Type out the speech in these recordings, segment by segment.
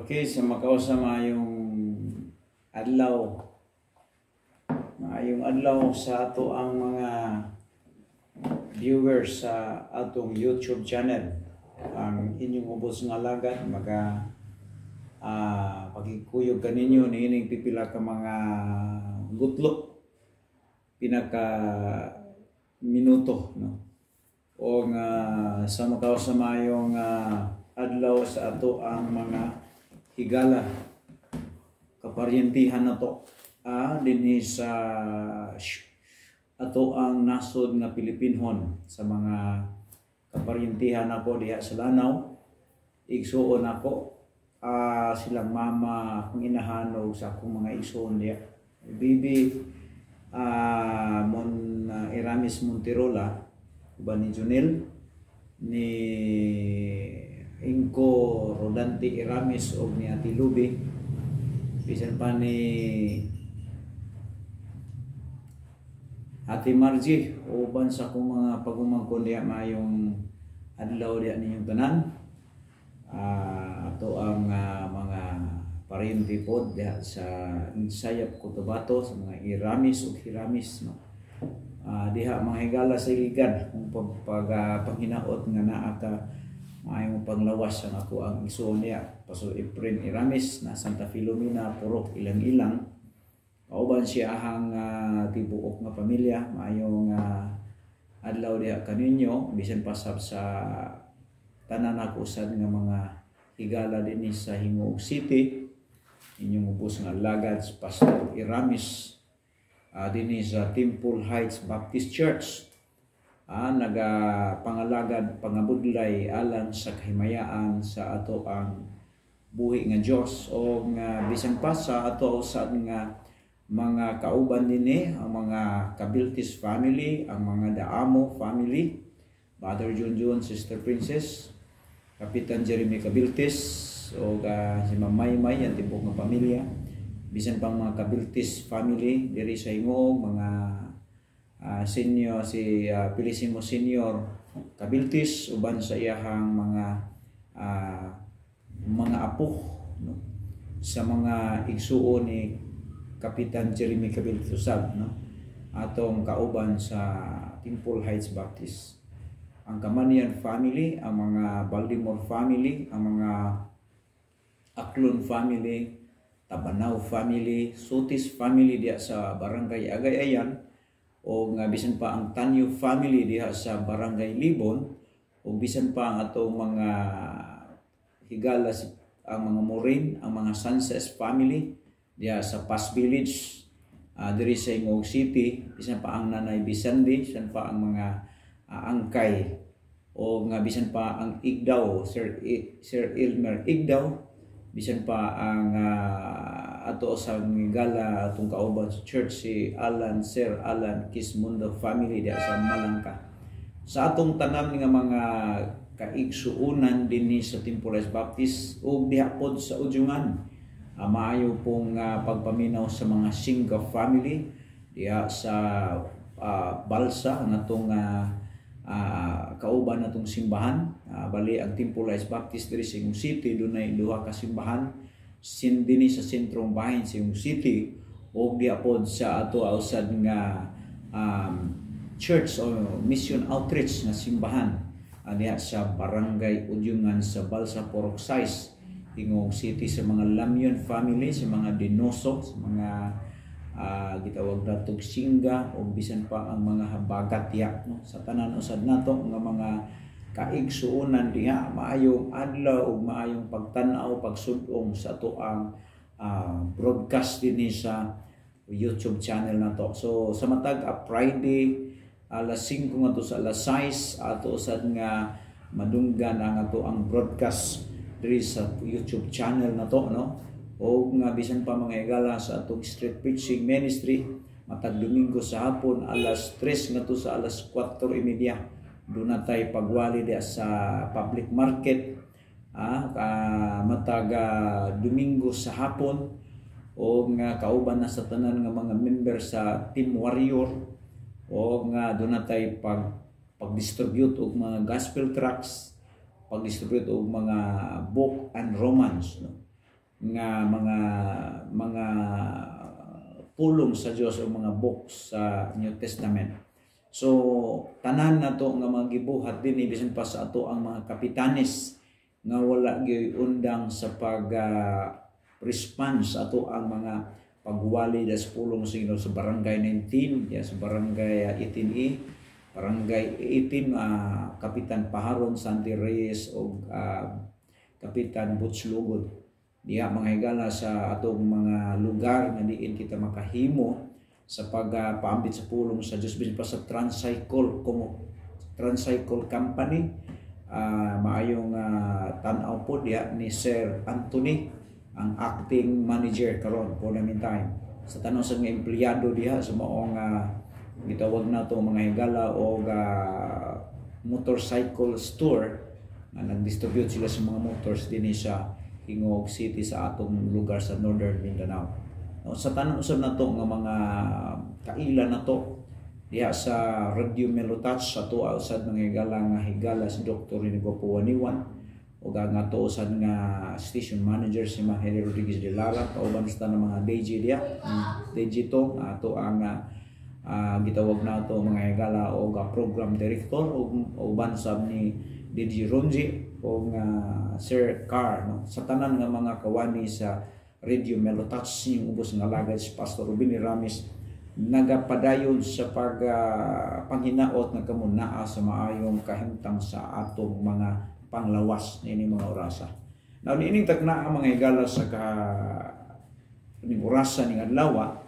Okay, sa makausa adlaw. Maayong adlaw sa ato ang mga viewers sa atong YouTube channel. Ang inyong ubos nga alagad pagikuyog kaninyo niining pipila ka mga gutlo pinaka minuto, no? O nga sa makausa mayong adlaw sa ato ang mga higala kaparyentihan na to dinhi sa ato ang nasod nga Pilipinhon. Sa mga kaparyentihan ako diha sa Lanao, igsuon ako silang mama akong inahanog sa akong mga igsuon diha bibi Iramis Monterola uban ni Junel ni Inko Rodante Iramis o ni Ati Lubi, bisan pa ni Ati Margie uban sa kong mga pagumangkon diya mayong adlaw diya ninyong tanan. Ato ang mga paryente pod diya sa Sayap Cotabato, sa mga Iramis o Hiramis, no? Diha mga higala sa iligan kung paghinaot nga naa ka maayong panglawas ang ako ang igsuon niya Pastor Efren Iramis na Santa Filomena Purok Ilang-Ilang. Kauban siya ahang tibuok nga pamilya. Maayong adlaw diha kaninyo bisan pasab sa tanan ako usad nga mga higala dinhi sa Hingoog City. Inyong ubos nga alagad Pastor Iramis dinhi sa Temple Heights Baptist Church. Nagapangalagad pangabudlay alang sa kahimayaan sa ato ang buhi nga Dios o nga bisan pa sa ato usad nga mga kauban dinhi ang mga Cabiltis family, ang mga Daamo family, Brother Junjun, Sister Princess, Kapitan Jeremy Cabiltis o si Ma'am Maymay ang tibok nga pamilya, bisan pang mga Cabiltis family diri sa Hingoog, mga senior si Pilisimo Senior Cabiltis uban sa iyahang mga apo, no? Sa mga igsuon ni Kapitan Jeremy Cabiltis usab, no? Atong kauban sa Temple Heights Baptist, ang Kamanian family, ang mga Baltimore family, ang mga Aklon family, Tabanaw family, Sotis family diya sa Barangay Agayayan, o nga bisan pa ang Tanyo family diha sa Barangay Libon, o bisan pa ang atong mga higala ang mga Morin, ang mga Sanchez family diha sa Pass Village diri sa Hingoog City, bisan pa ang Nanay Bisandi, bisan pa ang mga Angkay, o nga bisan pa ang Igdaw, Sir Elmer Igdaw, bisan pa ang ato sa higala atong kauban sa church si Sir Alan Kismundo family diya sa Malangka. Sa atong tanan nga mga kaigsuunan dinhi sa Temple Heights Baptist ug diha pod sa Udyungan, maayo pong pagpaminaw sa mga Singa family diha sa Balsa ang atong kauban natong simbahan. Bali ang Temple Heights Baptist diri sa Hingoog City dunay duha ka simbahan dinhi sa sentrong bahin sa Hingoog City, o diapod sa ato usad nga church o mission outreach na simbahan diha sa Barangay Udyungan sa Balsa Purok 6 Hingoog City, sa mga Lamyon family, sa mga Dinoso, sa mga gitawag natong Singa, o bisan pa ang mga Habagat diha, no? Sa tanan usad nato nga mga kaigsuunan diha, maayong adlaw ug maayong pagtan-aw pagsud-ong sa ato ang broadcast dinhi sa YouTube channel nato. So sa matag Friday alas 5 ngadto sa alas 6 ato usad nga madunggan ang ato ang broadcast diri sa YouTube channel nato, no? O nga bisan pa mga higala sa atong street preaching ministry matag Domingo sa hapon alas 3 ngadto sa alas 4:30 doon na tayo pagwali diya sa public market matag Domingo sa hapon, o nga kauban na sa tanan nga mga member sa Team Warrior, o nga doon na tayo pag-distribute og mga gospel tracts, pag-distribute og mga book and romance, no? nga mga pulong sa Dios o mga books sa New Testament. So tanan nato nga mga gibuhat din bisan pa sa ato ang mga kapitanes nga wala gyud undang sa pag response ato ang mga pagwali das pulong sa Ginoo sa barangay 19, sa barangay 18E, barangay 18, Kapitan Paharon Santi Reyes o Kapitan Butch Lugod. Diha mga higala sa atong mga lugar nga diin kita makahimo sa pagpaambit sa pulong sa Dios bisan pa sa Tricycle Company. Maayong tan-aw po diha ni Sir Anthony, ang acting manager karon for the meantime. Sa tanong sa mga empleyado diha sa maong gitawag na to mga higala o motorcycle store na nag-distribute sila sa mga motors din sa Hingog City sa atong lugar sa Northern Mindanao. Sa tanong usab na to nga mga kaila na to diha sa Radio Melotouch sa to usad mga higala si Dr. Inigo Puwaniwan o nga to usad nga station manager si Maheli Rodriguez de Lara kauban sa ng mga DJ diha. DJ to ato ang gitawag na to mga higala o program director o bansab ni DJ Ronji o Sir Carr, no? Sa tanan nga mga kawani sa Radio Melotouch yung ubos nga lagay si Pastor Rubini Ramis nagapadayon sa panghinaot nga kamunaa sa maayong kahimtang sa atong mga panglawas nini mga orasa. Now niining takna ang mga higala sa ning orasa ning adlaw,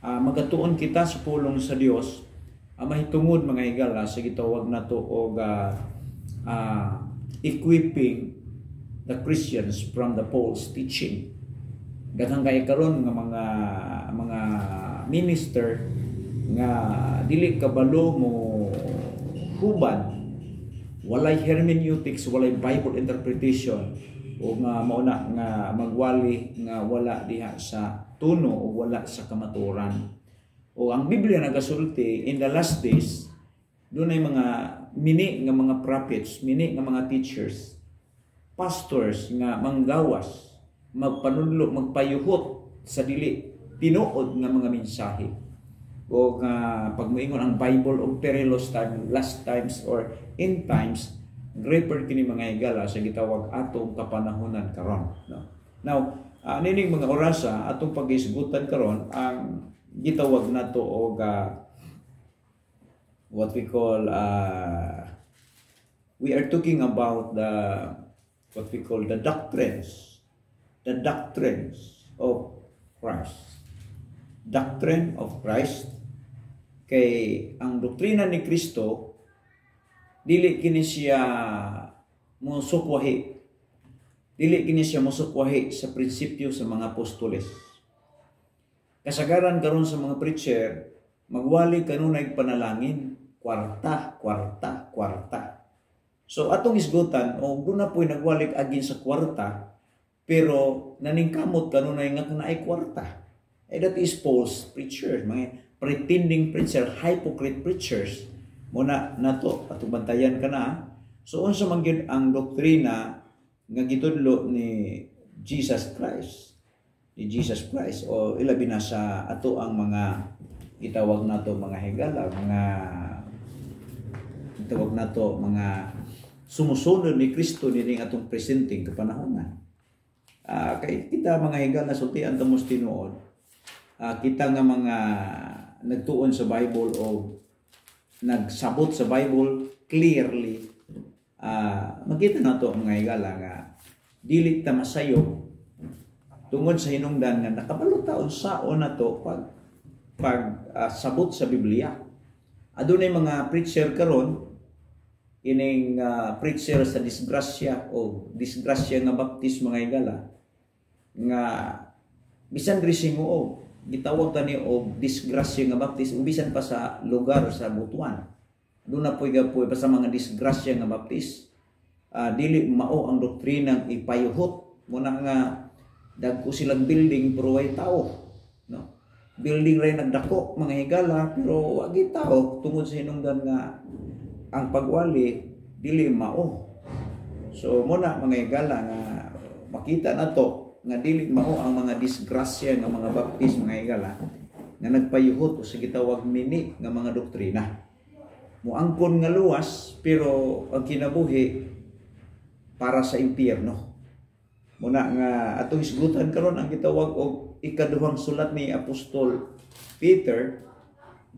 magatuon kita sa pulong sa Dios, mahitungod mga higala sa gitawag nato og equipping the Christians from the false teaching. Daghang kay karon nga mga minister nga dili kabalo mo huban, walay hermeneutics, walay Bible interpretation o nga mauna nga magwali nga wala diha sa tuno o wala sa kamatuoran. O ang Biblia nagasulti in the last days dunay mga mini nga mga prophets, mini nga mga teachers, pastors nga manggawas, magpanudlo, magpayuhot sa dili tinuod nga mga mensahe. O nga pag moingon ang Bible og perilous time, last times or end times, greater kini mga higala sa gitawag atong kapanahonan karon, no? Now, nining mga orasa atong pag-isgutan karon ang gitawag nato og what we call we are talking about what we call the doctrines of Christ. Doctrine of Christ, kay ang doktrina ni Kristo dili kini siya musukwahi, sa prinsipyo sa mga apostoles. Kasagaran karon sa mga preacher magwali kanunay panalangin kwarta. So atong isgutan o guna po'y nagwalik agin sa kwarta pero naningkamot kanunay nga naay kwarta. That is false preachers, mga pretending preacher, hypocrite preachers. Muna nato atong bantayan ka na. So unsa man gyud ang doktrina nga gitudlo ni Jesus Christ o ilabi na sa ato ang mga itawag nato mga higala, mga itawag nato mga sumusunod ni Kristo nining atong presenting kapanahonan. Kay kita mga higala sultian tamos tinuod, kita nga mga nagtuon sa Bible o nagsabot sa Bible clearly, makita nato mga higala nga dili ta masayo tungod sa hinungdan nga nakabalo taon saon nato pag sabot sa Biblia. Adunay mga preacher karon ining preacher sa disgrasya o disgrasya nga baptist mga higala nga bisan diri o gitawag tani og disgrasya nga baptist bisan pa sa lugar sa Butuan. Doon na po'y gapoy pa sa mga disgrasya nga baptist. Dili mao ang doktrinang ipayuhot muna nga dagko silang building pero way tao, no? Building ray nagdako mga higala pero wagi tao tungod sa hinungdan nga ang pagwali dili mao. So muna mga higala nga makita nato nga dili mao ang mga disgrasya nga mga baptist mga higala nga nagpayuhot o sa gitawag nini nga mga doktrina. Muangkon nga luwas pero ang kinabuhi para sa impyerno. Muna nga atong isgutan karon ang gitawag og ikaduhang sulat ni Apostol Peter.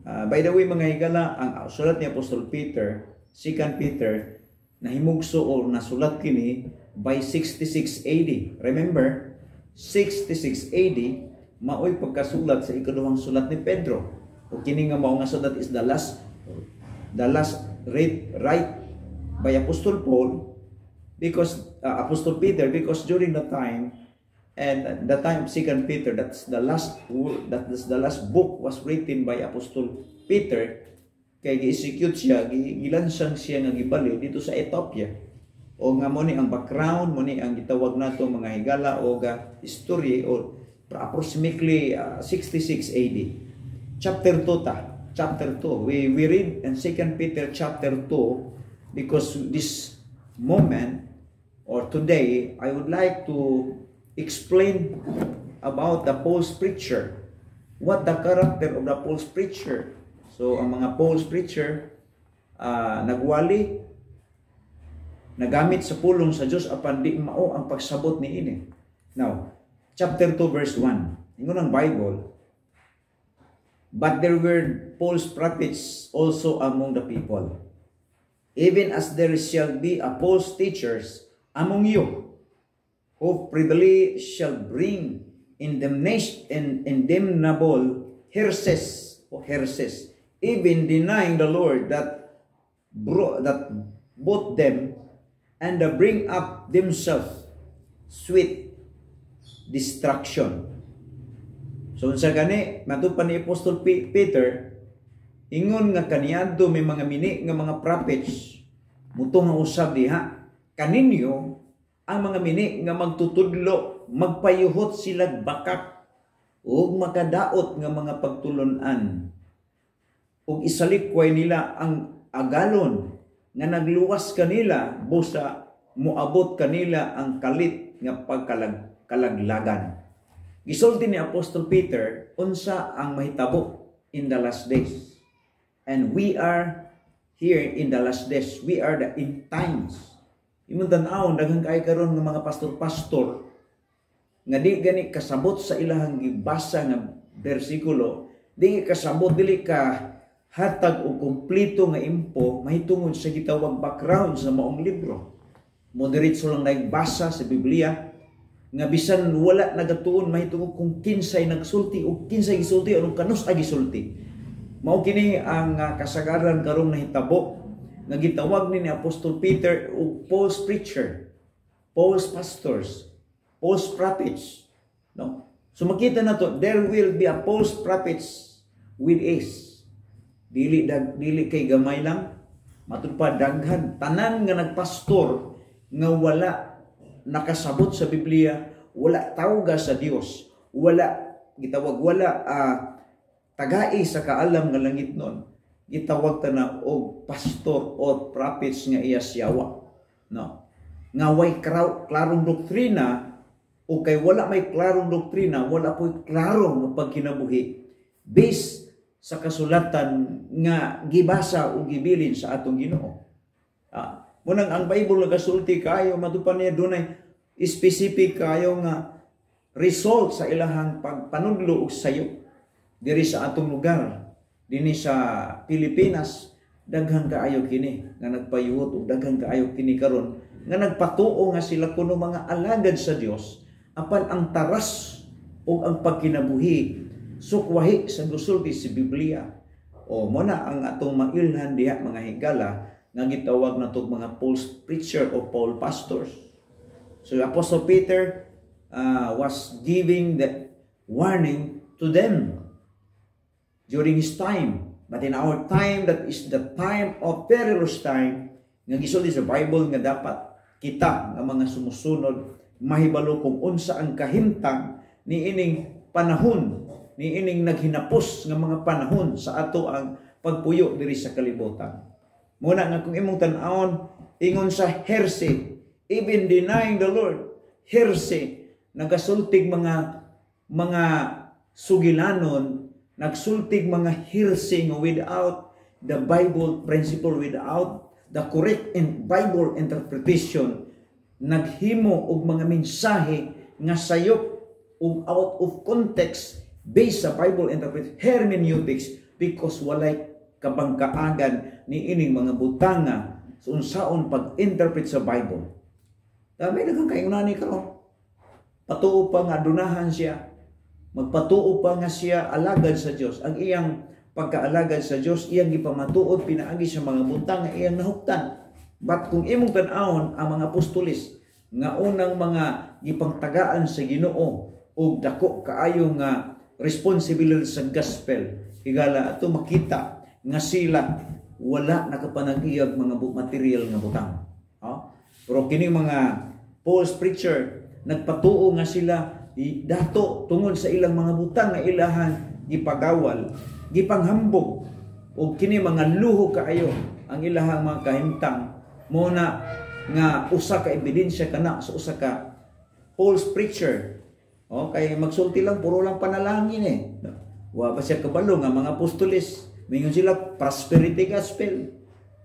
By the way mga higala, ang sulat ni Apostol Peter, 2 Peter, nahimugso o nasulat kini by 66 AD. Remember, 66 AD maoy pagkasulat sa ikaduhang sulat ni Pedro. O kini nga mao nga sulat is the last right by Apostle Paul because Apostle Peter, because during the time and the time of 2 Peter, that's the last book was written by Apostle Peter. Kay gi-execute siya, gilansang siya nga gibali dito sa Ethiopia. O nga mo ni ang background, mo ni ang gitawag nato mga higala o history o approximately 66 AD. Chapter 2 ta. Chapter 2. We read in 2 Peter chapter 2 because this moment or today I would like to explain about the false preacher. What the character of the false preacher. So, ang mga false preacher, nagwali, nagamit sa pulong sa Diyos, apan di mao ang pagsabot ni ini. Now, chapter 2 verse 1. Ingon ang Bible, but there were false prophets also among the people, even as there shall be a false teachers among you, who privily shall bring indemnable heresies, even denying the Lord that bought them, and bring up themselves sweet destruction. So sa gani, matupan ni Apostol Peter, ingon nga kaniadto may mga mini nga mga prophets, mutong nga usab diha, kaninyo ang mga mini nga magtutudlo, magpayuhot sila bakak, ug makadaot nga mga pagtulunan, ug isalikway nila ang agalon nga nagluwas kanila busa muabot kanila ang kalit nga pagkalaglagan. Gisulti ni Apostol Peter unsa ang mahitabo in the last days. And we are here in the last days. We are the end times. Imong tan-aw daghang kay karon nga mga pastor-pastor nga di gani kasabot sa ilahang gibasa nga bersikulo, di kasabot, dili ka hatag o kumplito nga impo mahitungod sa gitawag background sa maong libro. Moderitso lang nagbasa sa Biblia nga bisan wala nagatuon mahitungod kung kinsay nagsulti o kinsay gisulti o kanus ag gisulti. Mao kini ang kasagaran karong nahitabo nga gitawag ni Apostol Peter og false preacher, false pastors, false prophets. No? So makita nato there will be a false prophets with us. Dili kay gamay lang, matud pa daghan tanan nga nagpastor nga wala nakasabot sa Biblia, wala tawga sa Dios, wala gitawag tagai sa kaalam nga langit nun, gitawag ta na og pastor o prophets nga iyasyawa. No. Nga way klarong doktrina o kay wala may klarong doktrina, wala po'y klarong pagkinabuhi based sa kasulatan nga gibasa o gibilin sa atong Ginoo. Munang ang Bible nagasulti kayo, matupan niya dunay specific kayo nga result sa ilahang pagpanudlo og sayo diri sa atong lugar, dinhi sa Pilipinas. Daghang kaayo kini nga nagpayuhot og daghang kaayo kini karon nga nagpatuo nga sila kuno mga alagad sa Dios apan ang taras o ang pagkinabuhi sukwahi sa gusulti sa Biblia. O muna ang atong mailhan diha mga higala nga gitawag natong mga false preacher o false pastors. So Apostle Peter was giving the warning to them during his time. But in our time, that is the time of perilous time, nga gisulti sa Bible nga dapat kita nga mga sumusunod mahibalo kung unsa ang kahimtang ni ining panahon, ni ining naghinapos nga mga panahon sa ato ang pagpuyo diri sa kalibutan. Muna nga kung imong tan-awon ingon sa heresy, even denying the Lord, heresy, nagasultig mga sugilanon, nagsultig mga hearsay without the Bible principle, without the correct Bible interpretation, naghimo og mga mensahe nga sayop og out of context based sa Bible interpretation, hermeneutics, because walay kabangkaagan ni ining mga butanga sa unsaon pag-interpret sa Bible. Dami daghang kayunani karon. Patuo pa nga dunahan siya. Magpatuo pa nga siya alagad sa Dios. Ang iyang pagkaalagad sa Dios, iyang gipamatuod pinaagi sa mga butang nga iyang nahuktan. But kung imong tan-awon ang mga apostoles nga unang mga gipangtagaan sa Ginoo og dako kaayo nga responsibility sa gospel, higala ato makita nga sila wala nakapanag-iyag mga material nga butang. Pero kini mga false preacher nagpatuo nga sila dato tungod sa ilang mga butang nga ilahan gipagawal, gipanghambog, o kini mga luho kaayo ang ilahang mga kahimtang mo na nga usa ka ebidensya kana sa usa ka false preacher. Kay magsulti lang puro lang panalangin wa pa siya kabalo nga mga apostoles mingon sila prosperity gospel.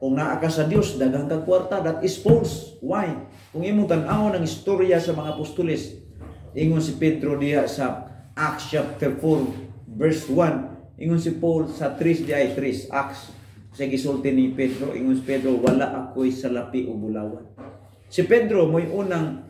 Kung naa ka sa Dios daghang kag kwarta, that is false. Why? Kung imong tan-awon ang istorya sa mga apostoles, ingon si Pedro diha sa Acts chapter 4 verse 1, ingon si Paul sa 3 Acts sa gisulti ni Pedro, ingon si Pedro, wala ako'y salapi o bulawan. Si Pedro mo'y unang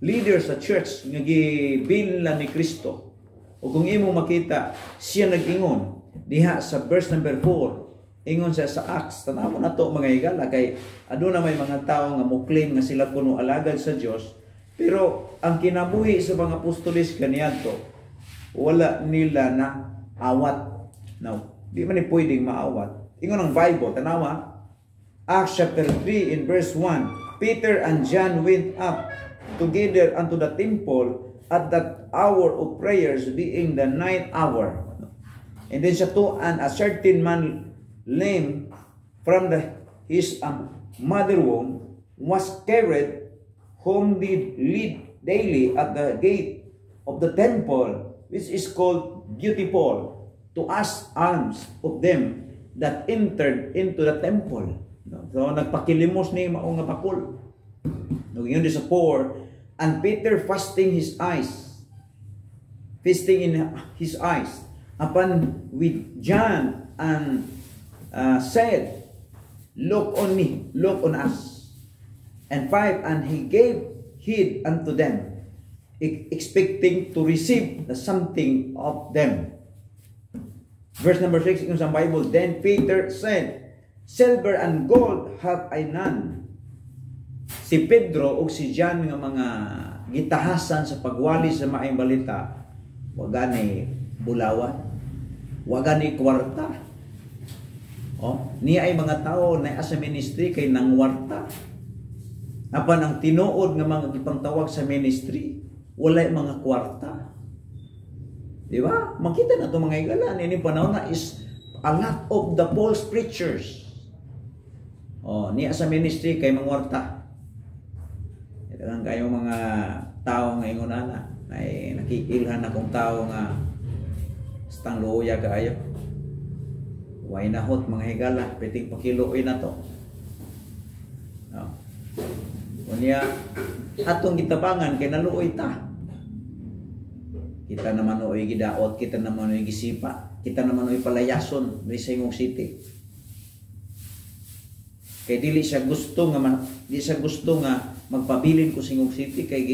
leader sa church nga gibilan ni Kristo. O kung imong makita, siya nag-ingon diha sa verse number 4, ingon siya sa Acts, tanaw na to mga higala, kay aduna may mga tao nga mo-claim nga sila kuno alagad sa Dios, pero ang kinabuhi sa mga apostoles kaniadto wala nila na awat. Now, di man ni pwedeng maawat. Ingon ang Bible, tanawa, Acts chapter 3 in verse 1, Peter and John went up together unto the temple at that hour of prayers, being the 9th hour. And then siya to, and a certain man lame from his mother womb was carried, whom did lead daily at the gate of the temple, which is called Beautiful, to ask alms of them that entered into the temple. So nagpakilimos ni mao nga bakul. Yun di sa 4, and Peter fasting in his eyes upon with John, and said, look on me, look on us. And 5, and he gave heed unto them, expecting to receive something of them. Verse number 6 in sa Bible, then Peter said, silver and gold have I none. Si Pedro o si John nga mga gitahasan sa pagwali sa maayong balita, wagani bulawan, wagani kwarta. Niya ay mga tao na sa ministry kay nangwarta. Apan ang tinuod nga mga gipangtawag sa ministry, walay mga kwarta. Di ba? Makita na ito mga higala. Ini panahon na is a lot of the false preachers. Niya sa ministry kay mangwarta. Ito lang kayo mga tao nga ingon na ay nakikilhan akong tao nga stang luya kaayo. Way nahot mga higala, piting pakiluoy na to. Unya atong gitabangan kay naluoy ta. Kita naman oy gidaot, kita naman oy gisipa, kita naman oy palayason diri sa imong city. Kay dili siya gusto nga magpabilin ko sa imong city, kay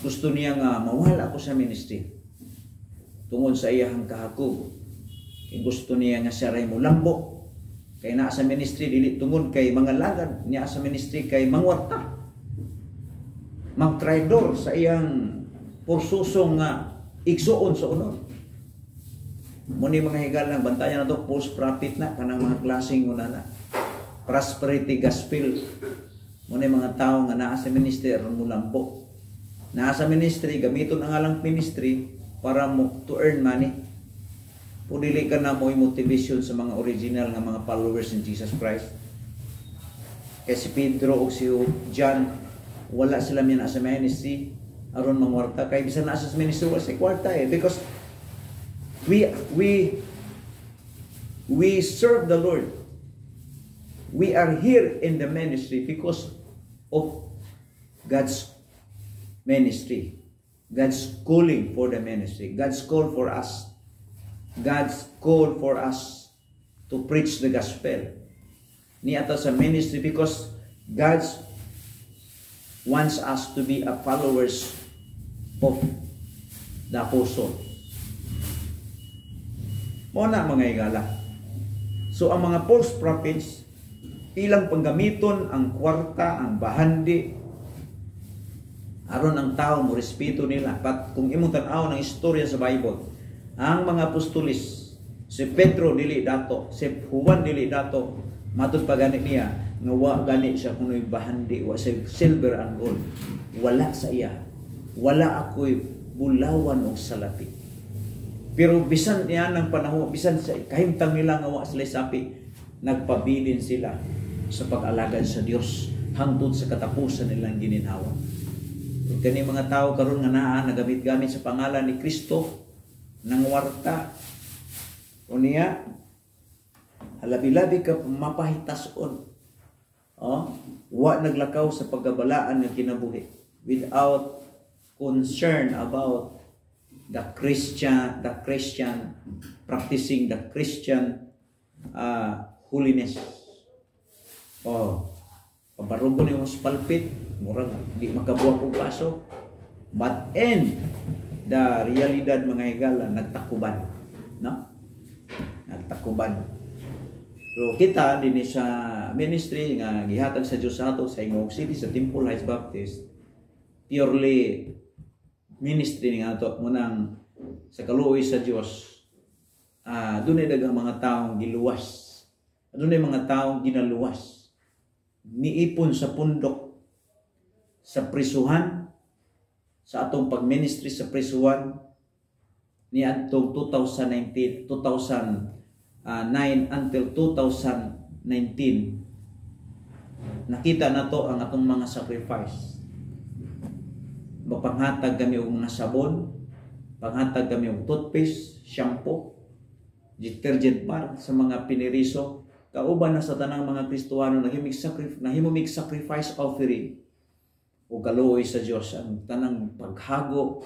gusto niya nga mawala ko sa ministry. Tungod sa iyang kahakog. Gusto niya nga siya ray mo lambo kay naa sa ministry, dili tungod kay mga lagad niya sa ministry kay mangwarta, magtraidor sa iyang porsusong igsuon sa unod. Muni mga higala, bantayan na to, false prophet na kanang mga klaseng una prosperity gospel. Muni mga tao nga naa sa ministry aron mo lambo, naa sa ministry gamiton ang alang ministry para mo to earn money. O dili ka na mo'y motivation sa mga original nga mga followers in Jesus Christ. Kaya si Pedro o si John, wala sila mina sa ministry. aron mangwarta kay bisan na sa ministry wa sa kwarta because we serve the Lord. We are here in the ministry because of God's ministry. God's calling for the ministry. God's call for us. God's call for us to preach the gospel. Niata sa ministry because God wants us to be a followers of the apostle. Muna mga higala. So ang mga false prophets, ilang panggamiton ang kwarta, ang bahandi, aron ang tao mo respeto nila. But kung imong tan-aw ng istorya sa Bible, ang mga apostolis, si Pedro dili dato, si Juan dili dato, matud pa gani niya nga wa gani siya kunoy bahandi, wa sa silver and gold. Wala sa iya. Wala ako'y bulawan o salapi. Pero bisan niya ng panahon, bisan sa kahimtang nila nga wa sila sapi, nagpabilin sila sa pag-alagad sa Dios hangtod sa katapusan nilang gininhawa. Kani mga tao karon nga naa nagamit-gamit sa pangalan ni Kristo nang warta. Unya halabi-labi ka mapahitason. Wa naglakaw sa paggabalaan ng kinabuhi without concern about the Christian practicing the Christian holiness. Pabarugo ni mo sa palpit, murag di makabuwag og paso. But in the realidad mga higala, nagtakuban, no? Nagtakuban. So kita din sa ministry nga gihatag sa Dios ato sa Ingog City sa Temple Heights Baptist, purely ministry nga ato munang sa kaluoy sa Dios. Dunay daghang mga taong giluwas. Dunay mga taong ginaluwas. Niipon sa pundok, sa prisuhan, sa atong pag-ministry sa prisuhan ni atong 2009 until 2019. Nakita na to ang atong mga sacrifice. Mapanghatag kami og mga sabon, panghatag kami og toothpaste, shampoo, detergent bar sa mga piniriso. Kauban na sa tanang mga Kristohano nahimumig sacrifice offering o kaluoy sa Dios ang tanang paghago.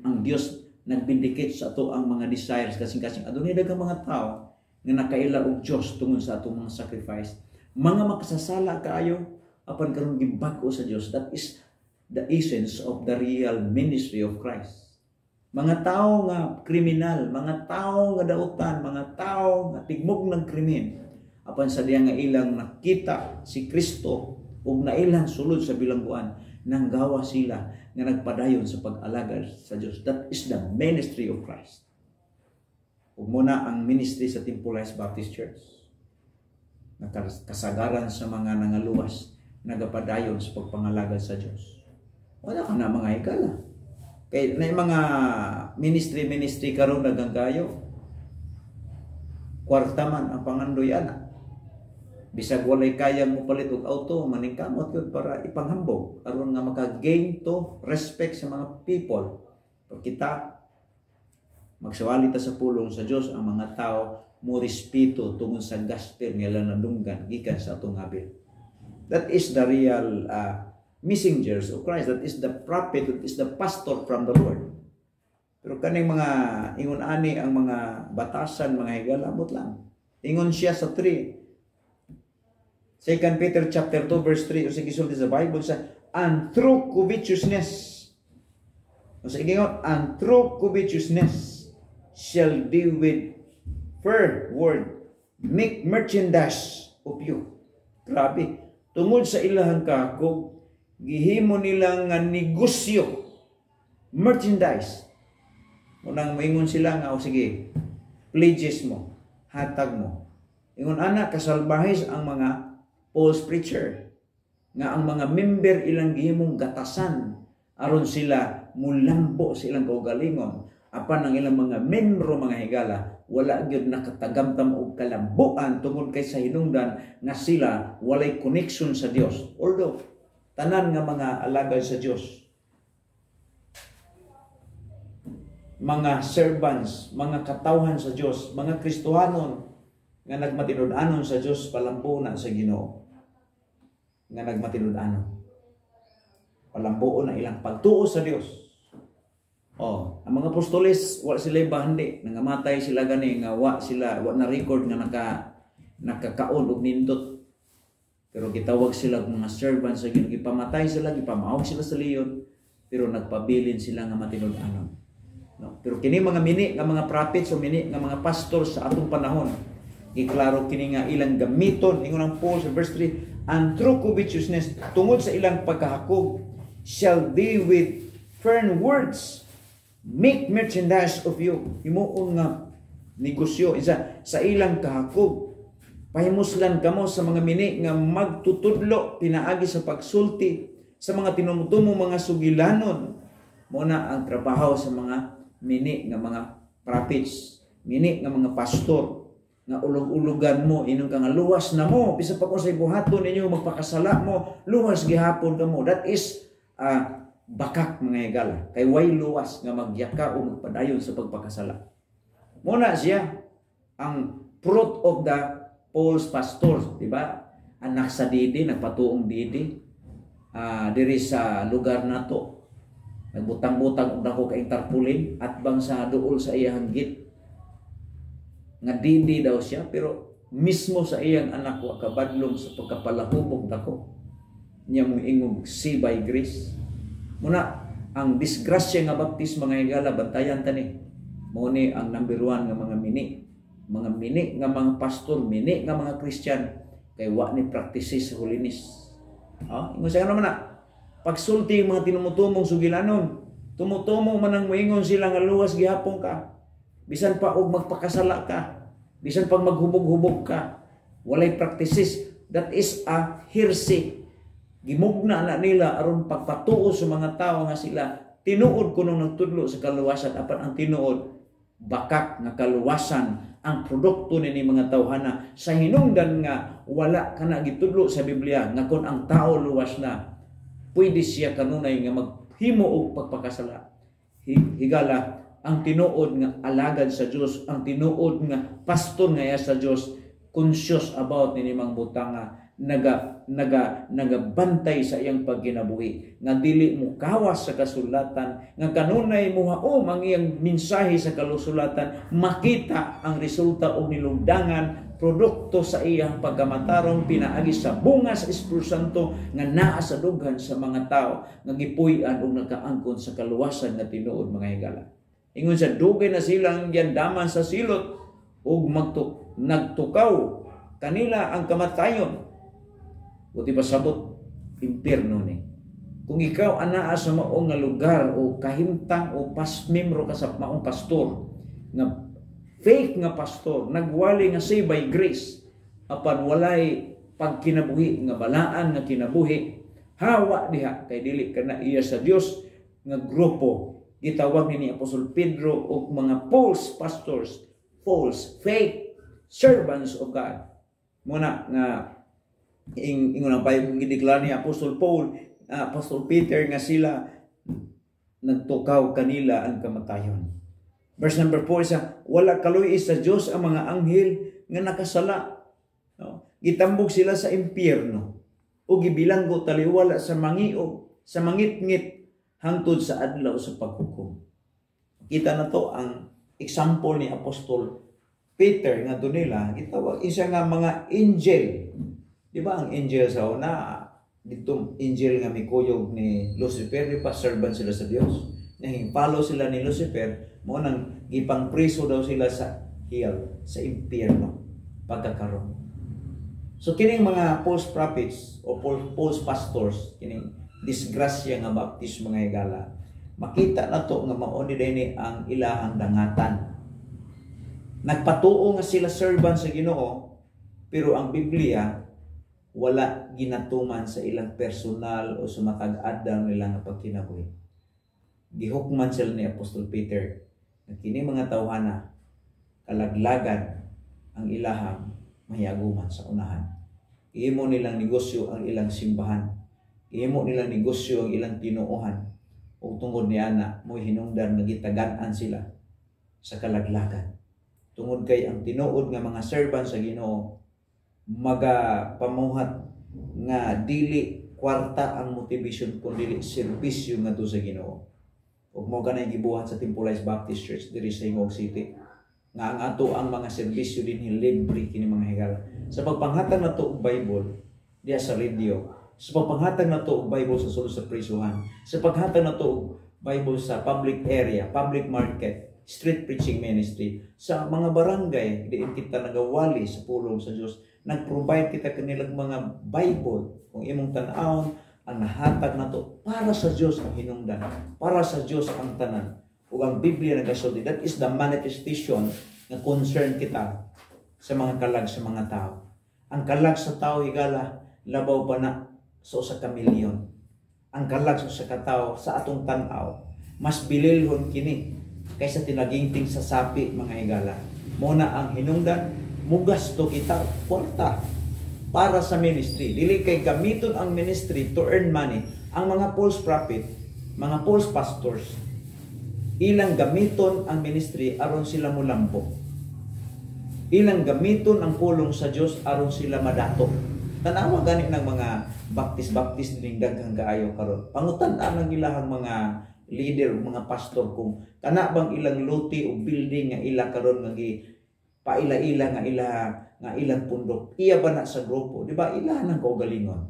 Ang Dios nagbindicate sa ato ang mga desires kasing-kasing. Adunay daghang mga tao nga nakaila og Dios tungod sa atong mga sacrifice. Mga makasasala kaayo apan karon gibag-o sa Dios. That is the essence of the real ministry of Christ. Mga tao nga kriminal, mga tao nga dautan, mga tao nga tigmog ng krimen, apan sa diya nga ilang nakita si Kristo ug nailang sulod sa bilangguan, nanggawa sila nga nagpadayon sa pag-alagad sa Dios. That is the ministry of Christ. Ug muna ang ministry sa Temple Heights Baptist Church. Kasagaran sa mga nangaluwas, nagapadayon sa pagpangalagad sa Dios. Wala ka na mga higala. Kaya na mga ministry karon naganggayo. Kwarta man ang pangandoy ana. Bisag walay kaya mo palit og auto, maningkamot yun para ipanghambog aron nga maka-gain to respect sa mga people. Pag kita magsawali ta sa pulong sa Dios, ang mga tao mo respeto tungod sa gospel nga nanadunggan gikan sa atong habil. That is the real messengers of Christ. That is the prophet, that is the pastor from the Lord. Pero kaning mga ingon ani ang mga batasan, mga higala, abot lang. Ingon siya sa 3. 2 Peter chapter 2 verse 3, o sige sulti sa Bible sa, and through covetousness, o sige ingon, and through covetousness shall deal with fair word, make merchandise of you. Grabe. Tungod sa ilahang kakog, gihimo nila nga negosyo, merchandise. Unang moingon sila nga, o sige, pledges mo, hatag mo. Ingon ana, kasalbahis ang mga false preacher, nga ang mga member ilang gihimong gatasan, aron sila mulambo sa ilang kaugalingon. Apan ang ilang mga membro, mga higala, wala gyud nakatagamtam og kalambuan tungod kay sa hinungdan nga sila walay connection sa Dios. Although tanan nga mga alagad sa Dios, mga servants, mga katawhan sa Dios, mga Kristohanon nga nagmatinud-anon sa Dios, palambo na sa Ginoo, nga nagmatinud-anon, palambuon na ilang pagtuo sa Dios. Ang mga apostoles, wa sila bahandi, nangamatay sila gani, nga wa na record nga nakakaon og nindot. Pero gitawag sila mga servants sa Ginoo, gipamatay sila, gipamawag sila sa leon, pero nagpabilin sila nga matinud-anon. No? Pero kini mga mini nga mga prophets o mini nga mga pastor sa atong panahon, iklaro kini nga ilang gamiton, ingon ang Paul sa verse 3, and through covetousness, tungod sa ilang pagkahakog, shall they with fern words make merchandise of you. Himuon nga negosyo sa ilang kahakog. Pahimuslan kamo sa mga mini nga magtutudlo pinaagi sa pagsulti sa mga tinumutumong mga sugilanon. Muna ang trabaho sa mga mini nga mga prophets, mini nga mga pastor, nga ulog-ulogan mo, inong ka nga luwas na mo, bisa pa kung sa ibuhaton ninyo magpakasala mo, luwas gihapon ka mo. That is bakak mga higala. Kay way luwas nga magyaka o magpadayon sa pagpakasala. Muna siya ang fruit of the false pastors, di ba? Anak sa didi, nagpatuong didi. Diri sa lugar na to, nagbutang-butang og dako kay tarpaulin at bang sa duol sa iyang git. Nga didi daw siya, pero mismo sa iyang anak wa kabadlong sa pagkapalahubog dako. Niya mong ingog see by grace. Muna, ang disgrasya nga baptis mga higala, bantayan tani. Mo ni ang number 1 nga mga mini. Mga mini nga mga pastor, mini nga mga Christian, kay wa ni practices sa holiness. Ingon siya naman na, pagsulti mga tinumutumong sugilanon, tumutumong man ang moingon sila nga luwas gihapon ka. Bisan pa og magpakasala ka, bisan pag maghubog-hubog ka, walay practices. That is a heresy. Gimugna na nila aron pagpatuo sa mga tao nga sila tinuod kuno nagtudlo sa kaluwasan, apan ang tinuod bakak nga kaluwasan ang produkto ni mga tawhana sa hinungdan nga wala kana gitudlo sa Biblia nga kun ang tao luwas na pwede siya kanunay nga maghimo og pagpakasala. Higala, ang tinuod nga alagad sa Dios, ang tinuod nga pastor nga sa Dios, conscious about ni mang butanga, nagabantay sa iyang pagkinabuhi, nga dili mo kawas sa kasulatan, nga kanunay mo haom ang iyang mensahe sa kalusulatan, makita ang resulta o nilugdangan, produkto sa iyang pagkamatarong pinaagi sa bunga sa Espiritu Santo nga naa sa dughan sa mga tao nga gipuy-an o nakaangkon sa kaluwasan nga tinuod mga higala. Ingon sa dugay na silang yandaman sa silot ug nagtukaw kanila ang kamatayon. Buti pasabot impierno ni. Kung ikaw anaa sa maong nga lugar o kahimtang o membro ka sa maong pastor, nga fake nga pastor, nagwali nga say by grace, apan walay pagkinabuhi nga balaan nga kinabuhi, hawa diha kay dili kana iya sa Dios nga grupo. Gitawag ni Apostol Pedro og mga false pastors, false, fake servants of God. Muna nga ingon ang Bible gideklara ni Apostol Apostol Peter nga sila nagtukaw kanila ang kamatayon. Verse number 4 sa wala kaluy sa Dios ang mga anghel nga nakasala. No? Gitambog sila sa impyerno o gibilanggo taliwala sa mangiog, sa mangitngit hangtod sa adlaw sa paghukom. Kita na to ang example ni Apostol Peter nga dunila gitawag isa nga mga angel. Di ba ang angel sa una dito angel nga mikuyog ni Lucifer, di pa servant sila sa Dios. Nahingpalo sila ni Lucifer, mo nang gipang priso daw sila sa hell, sa impyerno pagkakaroon. So kining mga false prophets o false pastors, kining disgrasya nga baptis mga higala, makita na to nga mao ni dinhi ang ilahang dangatan. Nagpatuo nga sila servant sa Ginoo, pero ang Biblia wala ginatuman sa ilang personal o sa matag-adang nilang pagkinabuhi. Gihukman sila ni Apostol Peter na kini mga tawhana kalaglagan ang ilahang mahiaguman sa unahan. Iimo nilang negosyo ang ilang simbahan. Gihimo nila negosyo ang ilang tinuohan. Ug tungod niana mo hinungdan nga gitagan-an sila sa kalaglagan. Tungod kay ang tinuod nga mga servant sa Ginoo magapamuhat nga dili kwarta ang motivation kundi serbisyo ngadto sa Ginoo. Ug mao kanay gibuhat sa Temple Baptist Church diri sa Imog City. Nga ang ato ang mga serbisyo dinhi libre kini mga higala. Sa pagpanghatag nato og Bible diya sa radio, sa pagpanghatag nato og Bible sa sulod sa prisuhan, sa paghatag nato og Bible sa public area, public market, street preaching ministry, sa mga barangay diin kita nagawali sa pulong sa Dios, nag-provide kita kanilang mga Bible kung imong tan-awon ang nahatag nato para sa Dios ang hinungdan, para sa Dios ang tanan. Ug ang Biblia nagasulti, that is the manifestation nga concern kita sa mga kalag sa mga tao. Ang kalag sa tao higala labaw pa na sa usa ka milyon. Ang kalag sa usa ka tawo sa atong tan-aw mas bililhon kini kaysa tinagingting sa sapi mga higala. Muna ang hinungdan mugasto kita kwarta para sa ministry. Dili kay gamiton ang ministry to earn money. Ang mga false prophet, mga false pastors, ilang gamiton ang ministry aron sila mulambo. Ilang gamiton ang pulong sa Dios aron sila madato. Tanawa gani ng mga baptis dining daghang kaayo karon. Pangutan-an ang ilahang mga leader, mga pastor kung kana bang ilang luti o building nga ila karon nga paila-ila nga ilang pundok. Iya ba na sa grupo? Di ba ila nang kaugalingon?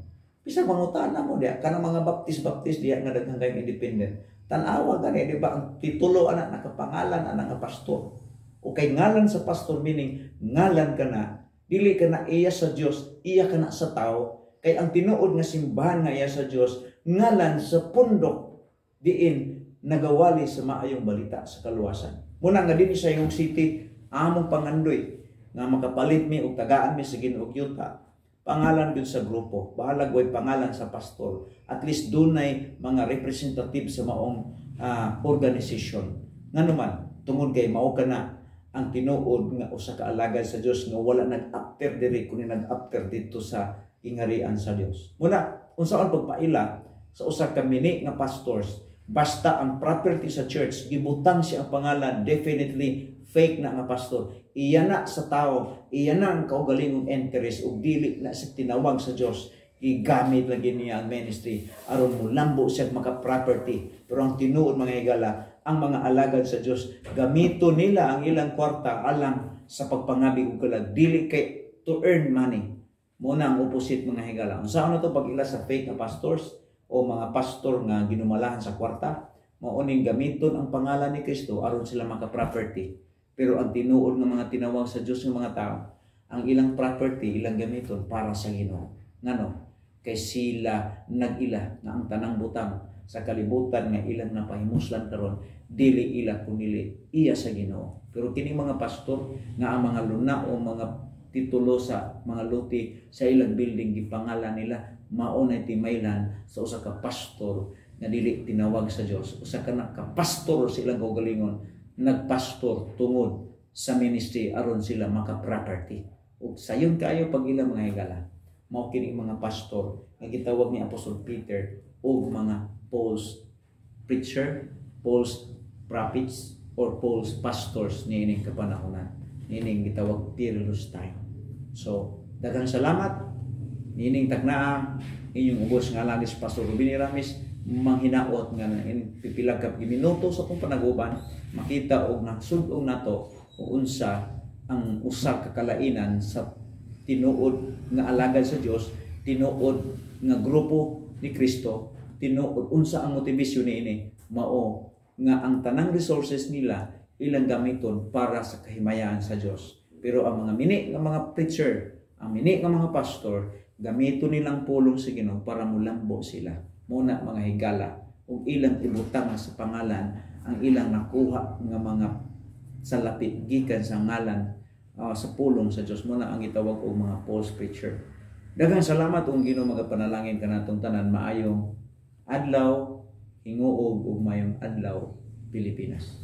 Bisag mangutan mo diya kana mga baptis diya nga daghang kayong independent. Tanawa gani di ba ang titulo ana nakapangalan ana nga pastor. O kay ngalan sa pastor meaning ngalan kana dili ka na iya sa Dios, iya ka na sa tao. Kay ang tinuod nga simbahan nga iya sa Dios, ngalan sa pundok diin nagawali sa maayong balita sa kaluwasan. Muna nga dinhi sa Imog City, among pangandoy nga makapalit mi og tagaan mi sa Ginoo yuta. Pangalan gyud sa grupo, bahalag way pangalan sa pastor. At least dunay mga representative sa maong organisasyon. Nganuman tungod kay mao kana ang tinuod nga usa ka alagad sa Dios nga wala nag-after diri kundi nag-after dito sa ingarian sa Dios. Muna, unsaon pagpaila sa usa ka mini nga pastors, basta ang property sa church gibutang siya ang pangalan, definitely fake na nga pastor. Iya na sa tao, iya na ang kaugalingong interest ug dili na sa tinawag sa Dios. Igamit lagi niya ang ministry aron mo lambo siya maka-property. Pero ang tinuod mga higala, ang mga alagad sa Dios gamito nila ang ilang kwarta alang sa pagpangabi ug kalag dili kay to earn money. Muna ang opposite mga higala. Unsaon na to pag ila sa fake na pastors o mga pastor nga ginumalahan sa kwarta, mao ning gamiton ang pangalan ni Kristo aron sila maka-property. Pero ang tinuod ng mga tinawag sa Dios ng mga tao, ang ilang property ilang gamiton para sa Ginoo. Ngano? Kay sila nag-ila nga ang tanang butang sa kalibutan nga ilang napahimuslan karon dili ila kunili iya sa Ginoo. Pero kining mga pastor nga ang mga luna o mga titulo sa mga luti sa ilang building gipangalan nila mao na timaylan sa usa ka pastor nga dili tinawag sa Dios. Usa ka pastor sa ilang kaugalingon nagpastor tungod sa ministry aron sila maka-property. Ug sayon kaayo pag ila mga higala mao kini mga pastor nga gitawag ni Apostol Peter og mga false preacher, false prophets, or false pastors niining kapanahonan. Niining gitawag perilous time. So, daghang salamat niining tagnaa inyong ubos nga lang si Pastor Rubini Ramis manghinaot nga pipila ka minuto sa akong panaguban makita og nagsug-ong nato kung unsa ang usa ka kalainan sa tinuod nga alagad sa Dios, tinuod nga grupo ni Kristo, tinuod unsa ang motivasyon niini mao nga ang tanang resources nila ilang gamiton para sa kahimayaan sa Dios. Pero ang mga mini nga mga preacher, ang mini nga mga pastor, gamiton nilang pulong sa Ginoo para mulambo sila. Muna mga higala ug ilang ibutang sa pangalan ang ilang nakuha nga mga salapit gikan sa ngalan sa pulong sa Dios. Muna ang itawag og mga false preacher. Daghang salamat ug Ginoo magapanalangin kanatong tanan maayong adlaw, hinguog ug mayong adlaw Pilipinas.